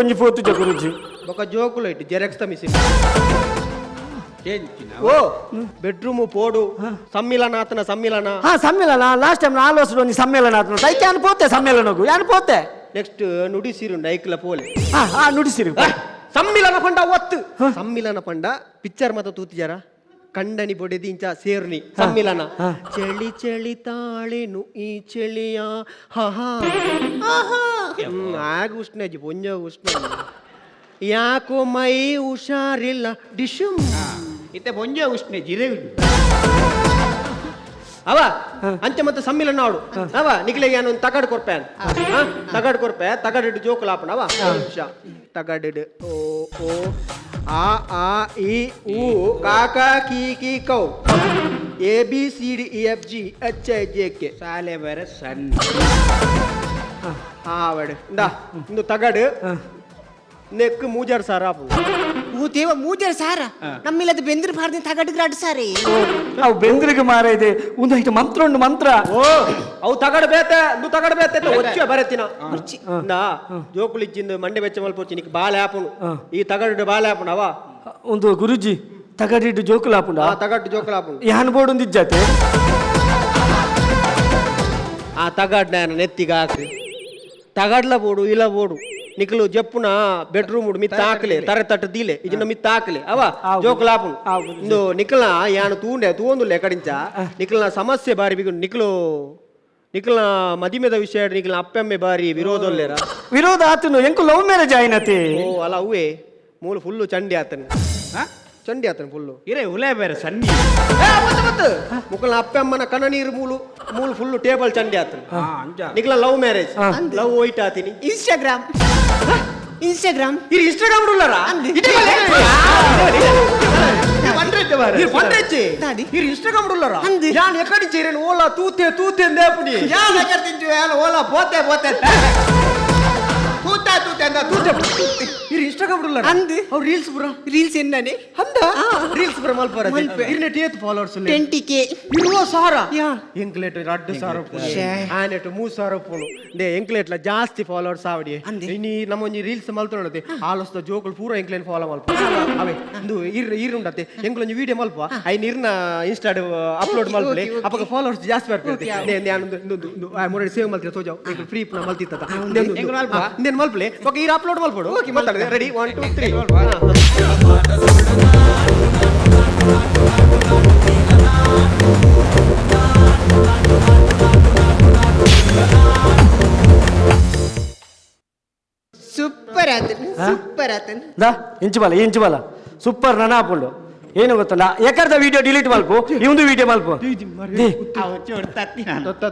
ಒಂಜಿ ಪೋತುಜ ಗುರುಜಿ ಬೊಕ ಜೋಕುಲು ಇಟ್ಟು ಜೆರಾಕ್ಸ್ ತಮಿಸಿ ಓ ಬೆಡ್ರೂಮ್ ಪೋಡು ಸಮ್ಮಿಲನಾಥನ ಸಮ್ಮೇಳನ ಲಾಸ್ಟ್ ಟೈಮ್ 4 ವರ್ಷದ ಒಂದು ಸಮ್ಮೇಳನ ಆತ ಐಕೆ ಯಾನು ಪೋತೆ ಸಮ್ಮೇಳನಗೂ ಯಾನು ಪೋತೆ ನೆಕ್ಸ್ಟ್ ನುಡಿಸಿರು ನೈಕ್ಲ ಪೋಲೆ ನುಡಿಸಿರು ಸಮ್ಮಿಲನ ಪಂಡ ಒತ್ತು ಸಮ್ಮಿಲನ ಪಂಡ ಪಿಕ್ಚರ್ ಮತ ತೂತಿಜಾರ ಕಂಡನಿ ಬೊಡೆದಿ ಇಂಚ ಸೇರ್ನಿ ಸಮ್ಮಿಲನ ಚಳಿ ತಾಳೆನು ಈ ಚಳಿಯ ಆಗ ಉಷ್ಣಜಿ ಪೊಂಜ ಉಷ್ಣ ಯಾಕೋ ಮೈ ಹುಷಾರಿಲ್ಲ ಡಿಶುಮ್ ಇತ್ತೆ ಬೊಂಜೆ ಉಷ್ಣೆ ಜಿರೆ ಅವ ಅಂಚೆ ಮತ್ತೆ ಸಮ್ಮಿಲನ ಆಡು ಅವ ನಿಖಿಲೆಗೆ ನಾನು ತಗಡ್ ಕೊರ್ಪೆ ತಗಡ್ ಕೊರ್ಪೆ ತಗಡಿಡು ಜೋಕುಲಾಪಣ ಅವ ನಿಮಿಷ ತಗಡಿಡು ಓ ಓ ಆ ಇ ಉ ಕಾಕ ಕಿ ಕೌ ABCDEFGHIJK ಸಾಲೆ ಬೇರೆ ಸಣ್ಣ ಆವಡ್ ಇಂದ ಇಂದು ತಗಡು ನೆಕ್ ಮೂಜಾರ್ ಸಾರ ಓ ದೇವ ಮೂಜರ್ ಸಾರ ನಮ್ಮಿಲ್ಲದ ಬೆಂದ್ರ ಭಾರತ ತಗಡ್ಗೆ ಅಡ್ ಸಾರಿ ಅವು ಬೆಂದ್ರಿಗೆ ಮಾರ ಇದೆ ಒಂದು ಐಟು ಮಂತ್ರ ಉಂಡು ಮಂತ್ರ ಓ ಅವು ತಗಡ್ ಬೇತೆ ಇಂದು ತಗಡ್ ಬೇತೆ ಒಚ್ಚ ಬರತ್ತಿನ ನಾ ಜೋಕುಲಿಜ್ಜಿಂದು ಮಂಡೆ ಬೆಚ್ಚ ಮಲ್ಪೋಚಿ ನಿಕ್ ಬಾಲೆ ಆಪುನು ಈ ತಗಡು ಬಾಲೆ ಆಪುನು ಅವ ಒಂದು ಗುರುಜಿ ತಗಡಿಟ್ಟು ಜೋಕುಲಾಪುಂಡ ತಗಟ್ಟು ಜೋಕುಲಾಪುನು ಯಾನ್ ಬೋರ್ಡ್ ಒಂದು ಇಜ್ಜಾತೆ ಆ ತಗಡ್ ನಾನು ನೆತ್ತಿಗೆ ಹಾಕ್ರಿ ತಗಡ್ಲ ಬೋಡು ಇಲ್ಲ ಬೋಡು ನಿಖಲು ಜಪ್ಪುನ ಬೆಡ್ರೂಮ್ ಉಡು ಮಿತ್ತ ಹಾಕಲೆ ತರೆ ತಟ್ಟು ದೀಲೆ ಇದನ್ನ ಮಿತ್ತ ಹಾಕಲೆ ಅವ ಜೋಕುಲಾಪುನು ಇಂದು ನಿಖಲ್ನ ಯಾನು ತೂಂಡೆ ತೂಂದುಲ್ಲೆ ಕಡಿಂಚ ನಿಖಲ್ನ ಸಮಸ್ಯೆ ಬಾರಿ ಬಿಗು ನಿಖಲ್ನ ಮದಿಮೆದ ವಿಷಯ ನಿಖಲ್ನ ಅಪ್ಪೆಮ್ಮೆ ಬಾರಿ ವಿರೋಧಲ್ಲೇರ ವಿರೋಧ ಆತನು ಎಂಕು ಲವ್ ಮ್ಯಾರೇಜ್ ಆಯ್ನತಿ ಓ ಅಲ್ಲ ಅವೇ ಮೂಲು ಫುಲ್ಲು ಚಂಡಿ ಆತನ ಚಂಡಿ ಆತನ ಫುಲ್ಲು ಇರೇ ಉಲೆ ಬೇರೆ ಸಣ್ಣ ಮುಕ್ಕಲ್ನ ಅಪ್ಪಮ್ಮನ ಕಣ ನೀರು ಮೂಲು ಫುಲ್ಲು ಟೇಬಲ್ ಚಂಡಿ ಆತನ ನಿಖಲ ಲವ್ ಮ್ಯಾರೇಜ್ ಲವ್ ಹೋಯ್ಟ್ ಆತೀನಿ ಇನ್ಸ್ಟಾಗ್ರಾಮ್ ಇದು ಇನ್ಸ್ಟಾಗ್ರಾಮ್ ಉಳ್ಳಾರಾ ಇನ್ಸ್ಟಾಗ್ರಾಮ್ ಉಳ್ಳಾರಾ ಯಾನ್ ಎಕಡಿ ಚೇರೇನು ಓಲಾ ತೂತೆ ಎಂದೇಪುಡಿ ಯಾನ್ ಎಕರ್ ತಿಂಚು ಯಾನ್ ಓಲಾ ಪೋತೆ ತೂತೆ ಅಂದ ತೂತೆ ಇರು ಇನ್ಸ್ಟಾಗ್ರಾಮ್ ಉಳ್ಳಾರಾ ಅಂದ್ ಅವ್ರು ರೀಲ್ಸ್ ಬ್ರೋ ರೀಲ್ಸ್ ಎನ್ನನೆ ಅಂದ ರೀಲ್ಸ್ ಬ್ರೋ ಮಲ್ಪರ ಇರ್ನೆಟ್ ಏತ್ ಫಾಲೋವರ್ಸ್ 20K ಇರುವ ಸಾರ ಯಾ ಎಂಕ್ಲೇಟ್ 2,000 ಆನೆಟ್ 3,000 ಪೋನು ದೇ ಎಂಕ್ಲೇಟ್ಲ ಜಾಸ್ತಿ ಫಾಲೋವರ್ಸ್ ಆವಡಿ ಇನಿ ನಮ್ಮೊಂಜಿ ರೀಲ್ಸ್ ಮಲ್ತೊಳದೆ ಆಲೋಸ್ತ ಜೋಕುಲ್ ಪೂರ ಎಂಕ್ಲೇನ್ ಫಾಲೋ ಮಲ್ಪ ಅವೇ ಇಂದು ಇರುಂಡತೆ ಎಂಕ್ಲೊಂಜಿ ವಿಡಿಯೋ ಮಲ್ಪ ಐನ್ ಇರ್ನ ಇನ್ಸ್ಟಾಡ್ ಅಪ್ಲೋಡ್ ಮಲ್ಪಲೆ ಅಪಗ ಫಾಲೋವರ್ಸ್ ಜಾಸ್ತಿ ಬರ್ತಿರ್ತೆ ಮೂರಡಿ ಸೇವ್ ಮಲ್ತಿರ ತೋಜಾವ್ ಫ್ರೀ ಪುನ ಮಲ್ತಿತ್ತ ಇಂದೇನ್ ಮಲ್ಪಲೆ ಓಕೆ ಇರ ಅಪ್ಲೋಡ್ ಮಲ್ಪಡು ಓಕೆ ಮಾತಾಡಿದೆ ರೆಡಿ 1 2 3 ಸೂಪರ್ ಆತನ್ ದಾ ಇಂಚು ಬಲ ಸೂಪರ್ ನನ್ನ ಹಾಕೊಂಡು ಏನು ಗೊತ್ತಲ್ಲ ಯಾಕರ್ದ ವಿಡಿಯೋ ಡಿಲೀಟ್ ಮಲ್ಪು ಇವಂದು ವಿಡಿಯೋ ಮಲ್ಪು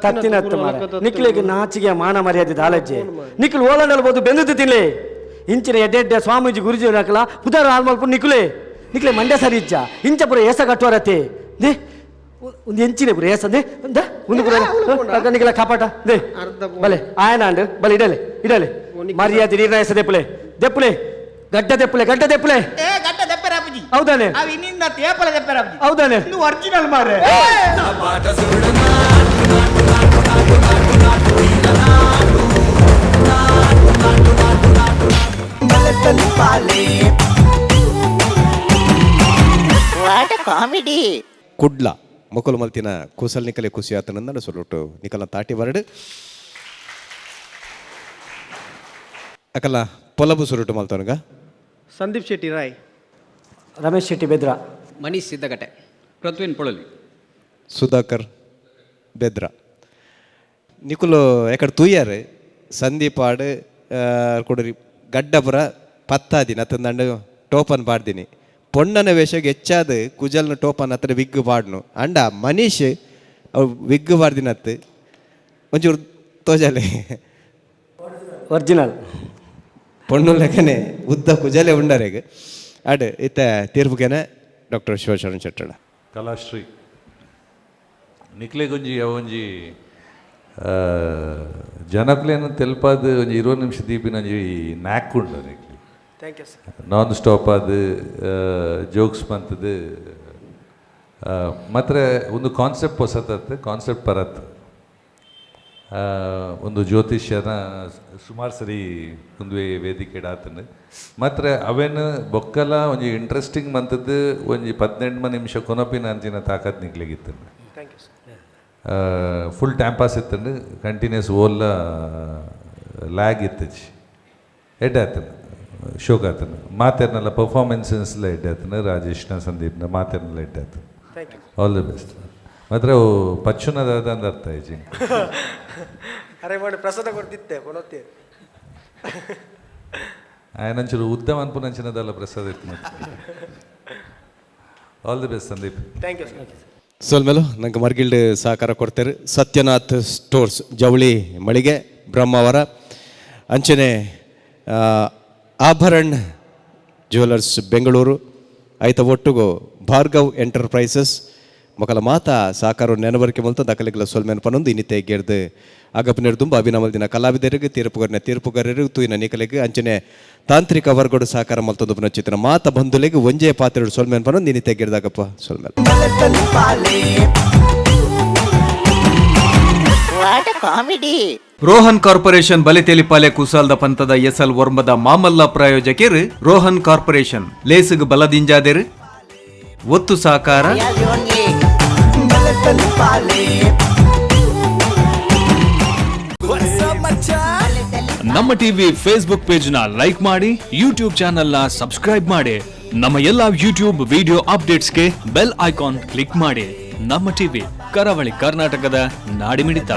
ತತ್ತಿನ ನಿಕ್ಲಿಗೆ ನಾಚಿಗೆ ಮಾನ ಮರ್ಯಾದೆ ದಾಲಜ್ಜೆ ನಿಕ್ಲು ಓಲಂಡಲ್ ಬೋದು ಬೆಂದು ತಿನ್ಲೆ ಇಂಚಿನ ಎಡ್ಡೆ ಸ್ವಾಮೀಜಿ ಗುರುಜಿ ಹಾಕಲ ಪುದಾರ ಹಾಲ್ ಮಲ್ಪು ನಿಕ್ಲೆ ಮಂಡ್ಯ ಸರಿ ಇಜ್ಜ ಇಂಚ ಪುರ ಏಸ ಕಟ್ಟೋರತೆ ದೇ ಒಂದು ಎಂಚಿನ ಪುರ ಏಸಂದೆ ಒಂದು ಪುರ ನಿಕ್ಲ ಕಾಪಾಟ ದೇ ಬಲೆ ಆಯನ ಅಂಡ್ ಬಲೆ ಇಡಲೆ ಮರ್ಯಾದೆ ನೀರ್ನಾಯಸ ದೆಪ್ಪುಲೆ ಗಡ್ಡ ದೆಪ್ಪುಲೆ ಏ ಗಡ್ಡ ದೆಪ್ಪರಾಪಜಿ ಹೌದಾನೆ ಅವು ಇನ್ನಿಂದ ತೇಪಲ ದೆಪ್ಪರಾಪಜಿ ಹೌದಾನೆ ಇದು ಒರಿಜಿನಲ್ ಮಾರೆ ವಾಟ್ ಅ ಕಾಮಿಡಿ ಕುಡ್ಲ ಮೊಕಲು ಮಲ್ತಿನ ಕುಸಲ್ ನಿಕಲೆ ಖುಷಿ ಆತನಂದ ಸೊಲ್ಲೊಟ್ಟು ನಿಕಲ್ನ ತಾಟಿ ಬರಡು ಅಕಲ್ಲ ಪೊಲಬು ಸುರುಟು ಮಲ್ತವನಗ ಸಂದೀಪ್ ಶೆಟ್ಟಿ ರಾಯ್ ರಮೇಶ್ ಶೆಟ್ಟಿ ಬೆದ್ರ ಮನೀಶ್ ಸಿದ್ದಗಟ್ಟೆ ಪೃಥ್ವಿನ್ ಪೊಳಲಿ ಸುಧಾಕರ್ ಬೆದ್ರ ನಿಕುಲು ಎಕಡೆ ತೂಯ್ಯಾರು ಸಂದೀಪ್ ಆಡು ಕೊಡರಿ ಗಡ್ಡಪುರ ಪತ್ತಾದಿನ ಅತ್ತಂದಂಡು ಟೋಪನ್ ಪಾಡ್ದಿನಿ ಪೊಣ್ಣನ ವೇಷಗೆ ಹೆಚ್ಚಾದ ಕುಜಲ್ನ ಟೋಪನ್ ಹತ್ರ ವಿಗ್ ಪಾಡ್ನು ಅಂಡ ಮನೀಶ್ ಅವು ವಿಗ್ ಪಾಡ್ದಿನತ್ತು ಒಂಚೂರು ತೋಜಲೆ ಒರಿಜಿನಲ್ ಪೊಣ್ಣು ಲೆಕ್ಕನೆ ಉದ್ದ ಕುಜಲೆ ಉಂಡರೆಗೆ ಅಡ್ ಇತ್ತ ತೀರ್ಪುಗೆನೆ ಡಾಕ್ಟರ್ ಶಿವಶರಣ್ ಶೆಟ್ಟಡ ಕಲಾಶ್ರೀ ನಿಕ್ಲೆಗೊಂಜಿ ಅವೊಂಜಿ ಜನಕ್ಲೇನು ತೆಲ್ಪಾದು ಒಂಜಿ 20 ನಿಮಿಷ ದೀಪಿನೊಂಜಿ ನ್ಯಾಕ್ ಉಂಡು ನಿಕ್ಲಿ thank you sir non stop ಅದು ಜೋಕ್ಸ್ ಬಂತದು ಮಾತ್ರ ಒಂದು ಕಾನ್ಸೆಪ್ಟ್ ಹೊಸತತ್ತು ಕಾನ್ಸೆಪ್ಟ್ ಬರತ್ತೆ ಒಂದು ಜ್ಯೋತಿಷ್ಯನ ಸುಮಾರು ಸರಿ ಒಂದು ವೇದಿಕೆ ಇಡಾತನು ಮಾತ್ರ ಅವೇನು ಬೊಕ್ಕಲ ಒಂಜಿ ಇಂಟ್ರೆಸ್ಟಿಂಗ್ ಮಂತದ್ದು ಒಂಜಿ 18 ನಿಮಿಷ ಕೊನಪಿನ ಅಂಚಿನ ತಾಕತ್ ನಿಕ್ಲಿಗಿತ್ತು thank you sir full time pass ಇತ್ತು ಕಂಟಿನ್ಯೂಸ್ ಓಲ್ಲ ಲ್ಯಾಗ್ ಇತ್ತಜಿ ಎಡ್ಡಾತನು ಶೋಕ್ ಆತನು ಮಾತೇರ್ನೆಲ್ಲ ಪರ್ಫಾರ್ಮೆನ್ಸಸ್ಲ ಎಡ್ಡಾತನು ರಾಜೇಶ್ನ ಸಂದೀಪ್ನ ಮಾತೇರ್ನೆಲ್ಲ ಎಡ್ಡಾತನು ಆಲ್ ದಿ ಬೆಸ್ಟ್ ಮಾತ್ರ ಪಚ್ಚುನದಾದ ಅಂದ ಅರ್ಥ ಐಜಿ ಅರೆ ಮಾಡಿ ಪ್ರಸಾದ ಕೊಡ್ತಿದ್ದೆ ಕೊನೊತ್ತಿ ఆయన ಒಂಚೂರು ಉದ್ದಮ ಅನ್ಪುನಂಚಿನದಲ್ಲ ಪ್ರಸಾದ್ ಇತ್ತು all the best Sandeep. Thank you ಸೋಲ್ಮೇಲು ನಂಗೆ ಮರ್ಗಿಲ್ಡ್ ಸಹಕಾರ ಕೊಡ್ತಾರೆ. ಸತ್ಯನಾಥ್ ಸ್ಟೋರ್ಸ್ ಜವಳಿ ಮಳಿಗೆ ಬ್ರಹ್ಮಾವರ ಅಂಚನೆ ಆಭರಣ್ ಜ್ಯುವೆಲರ್ಸ್ ಬೆಂಗಳೂರು ಐತ ಒಟ್ಟುಗು ಭಾರ್ಗವ್ ಎಂಟರ್ಪ್ರೈಸಸ್ ಮಕ್ಕಳ ಮಾತಾ ಸಹಕಾರ ನೆನವರಿಕೆ ಮೊಲ್ತ ದಕಲಿಗಳ ಸೋಲ್ಮೇನ್ ಪನೊಂದು ಇನ್ನಿತೆ ಗೆರ್ದು ಆಗಪ್ಪನೇರು ತುಂಬ ಅಭಿನಮಲ್ ದಿನ ಕಲಾವಿದರಿಗೆ ತೀರ್ಪುಗಾರರಿಗೆ ತೂಯಿನ ನಿಕಲಿಗೆ ಅಂಚನೆ ತಾಂತ್ರಿಕ ವರ್ಗಡು ಸಹಕಾರ ಮಲ್ತೊಂದು ಪುನಚಿತ್ರ ಮಾತ ಬಂಧುಲಿಗೆ ಒಂಜೇ ಪಾತ್ರೆ ಸೋಲ್ಮೇನ್ ಪನೊಂದು ಇನ್ನಿತೆ ಗೆರ್ದಾಗಪ್ಪ ಸೋಲ್ಮೇಲ್. What comedy. ರೋಹನ್ ಕಾರ್ಪೊರೇಷನ್ ಬಲೆತೆಲಿಪಾಲೆ ಕುಸಾಲ್ದ ಪಂತದ ಎಸಲ್ ವರ್ಮದ ಮಾಮಲ್ಲ ಪ್ರಾಯೋಜಕರು ರೋಹನ್ ಕಾರ್ಪೊರೇಷನ್ ಲೇಸುಗ್ ಬಲದಿಂಜಾದೆರು ಒತ್ತು ಸಹಕಾರ ನಮ್ಮ ಟಿವಿ ಫೇಸ್ಬುಕ್ ಪೇಜ್ ನ ಲೈಕ್ ಮಾಡಿ, ಯೂಟ್ಯೂಬ್ ಚಾನೆಲ್ ನ ಸಬ್ಸ್ಕ್ರೈಬ್ ಮಾಡಿ, ನಮ್ಮ ಎಲ್ಲಾ ಯೂಟ್ಯೂಬ್ ವಿಡಿಯೋ ಅಪ್ಡೇಟ್ಸ್ಗೆ ಬೆಲ್ ಐಕಾನ್ ಕ್ಲಿಕ್ ಮಾಡಿ. ನಮ್ಮ ಟಿವಿ ಕರಾವಳಿ ಕರ್ನಾಟಕದ ನಾಡಿಮಿಡಿತ.